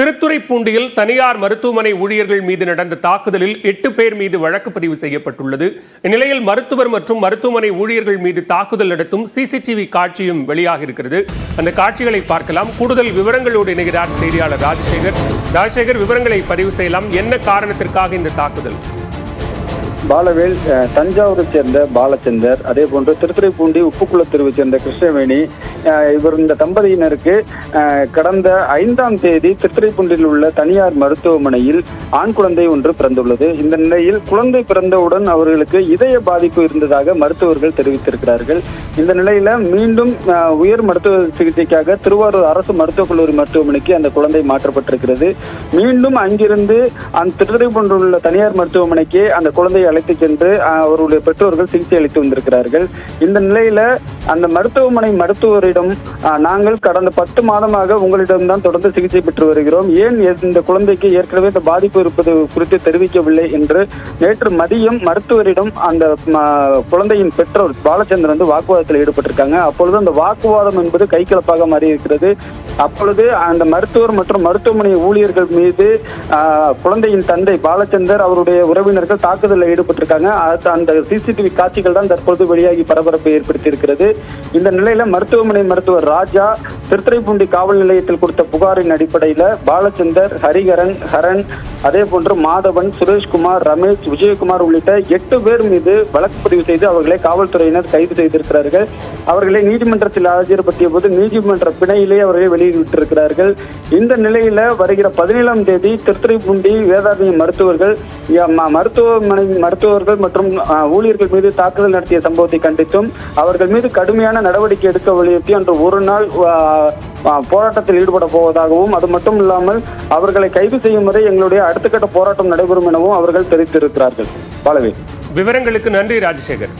திருத்துறைப்பூண்டியில் தனியார் மருத்துவமனை ஊழியர்கள் மீது நடந்த தாக்குதலில் 8 பேர் மீது வழக்கு பதிவு செய்யப்பட்டுள்ளது. இந்நிலையில் மருத்துவர் மற்றும் மருத்துவமனை ஊழியர்கள் மீது தாக்குதல் நடத்தும் சிசிடிவி காட்சியும் வெளியாக இருக்கிறது. அந்த காட்சிகளை பார்க்கலாம். கூடுதல் விவரங்களோடு இணைகிறார் செய்தியாளர் ராஜசேகர். விவரங்களை பதிவு செய்யலாம். என்ன காரணத்திற்காக இந்த தாக்குதல்? பாலவேல் தஞ்சாவூரை சேர்ந்த பாலச்சந்தர், அதே போன்று திருத்துறைப்பூண்டி உப்புக்குள தெருவை சேர்ந்த கிருஷ்ணவேணி, இவர் இந்த தம்பதியினருக்கு கடந்த 5ஆம் தேதி திருத்துறைப்பூண்டியில் உள்ள தனியார் மருத்துவமனையில் ஆண் குழந்தை ஒன்று பிறந்துள்ளது. இந்த நிலையில் குழந்தை பிறந்தவுடன் அவர்களுக்கு இதய பாதிப்பு இருந்ததாக மருத்துவர்கள் தெரிவித்திருக்கிறார்கள். இந்த நிலையில மீண்டும் உயர் மருத்துவ சிகிச்சைக்காக திருவாரூர் அரசு மருத்துவக் கல்லூரி மருத்துவமனைக்கு அந்த குழந்தை மாற்றப்பட்டிருக்கிறது. மீண்டும் அங்கிருந்து அந்த திருத்துறைப்பூண்டில் உள்ள தனியார் மருத்துவமனைக்கு அந்த குழந்தையை அழைத்து சென்று அவருடைய பெற்றோர்கள் சிகிச்சை அளித்து வந்திருக்கிறார்கள். இந்த நிலையில அந்த மருத்துவமனை மருத்துவரிடம் நாங்கள் கடந்த 10 மாதமாக உங்களிடம்தான் தொடர்ந்து சிகிச்சை பெற்று வருகிறோம், ஏன் இந்த குழந்தைக்கு ஏற்கனவே இந்த பாதிப்பு இருப்பது குறித்து தெரிவிக்கவில்லை என்று நேற்று மதியம் மருத்துவரிடம் அந்த குழந்தையின் பெற்றோர் பாலச்சந்திரன் வந்து வாக்குவாதத்தில் ஈடுபட்டிருக்காங்க. அப்பொழுது அந்த வாக்குவாதம் என்பது கைகலப்பாக மாறி இருக்கிறது. அப்பொழுது அந்த மருத்துவர் மற்றும் மருத்துவமனை ஊழியர்கள் மீது குழந்தையின் தந்தை பாலச்சந்தர் அவருடைய உறவினர்கள் தாக்குதலில் ஈடுபட்டிருக்காங்க. அந்த சிசிடிவி காட்சிகள் தான் தற்பொழுது வெளியாகி பரபரப்பை ஏற்படுத்தி இருக்கிறது. இந்த நிலையில மருத்துவமனை மருத்துவர் ராஜா திருத்துறைப்பூண்டி காவல் நிலையத்தில் கொடுத்த புகாரின் அடிப்படையில பாலச்சந்தர், ஹரன், அதே போன்று மாதவன், சுரேஷ்குமார், ரமேஷ், விஜயகுமார் உள்ளிட்ட 8 பேர் மீது வழக்கு பதிவு செய்து அவர்களை காவல்துறையினர் கைது செய்திருக்கிறார்கள். அவர்களை நீதிமன்றத்தில் ஆஜர்படுத்திய போது நீதிமன்ற பிணையிலே அவர்களை வெளியிட்டிருக்கிறார்கள். இந்த நிலையில வருகிற 17ஆம் தேதி திருத்துறைப்பூண்டி வேதாரண்ய மருத்துவர்கள் மருத்துவர்கள் மற்றும் ஊழியர்கள் மீது தாக்குதல் நடத்திய சம்பவத்தை கண்டித்தும் அவர்கள் மீது கடுமையான நடவடிக்கை எடுக்க வலியுறுத்தி அன்று ஒரு நாள் போராட்டத்தில் ஈடுபட போவதாகவும், அது மட்டும் இல்லாமல் அவர்களை கைது செய்யும் வரை எங்களுடைய அடுத்த கட்ட போராட்டம் நடைபெறும் எனவும் அவர்கள் தெரிவித்திருக்கிறார்கள். பாலவே, விவரங்களுக்கு நன்றி ராஜசேகர்.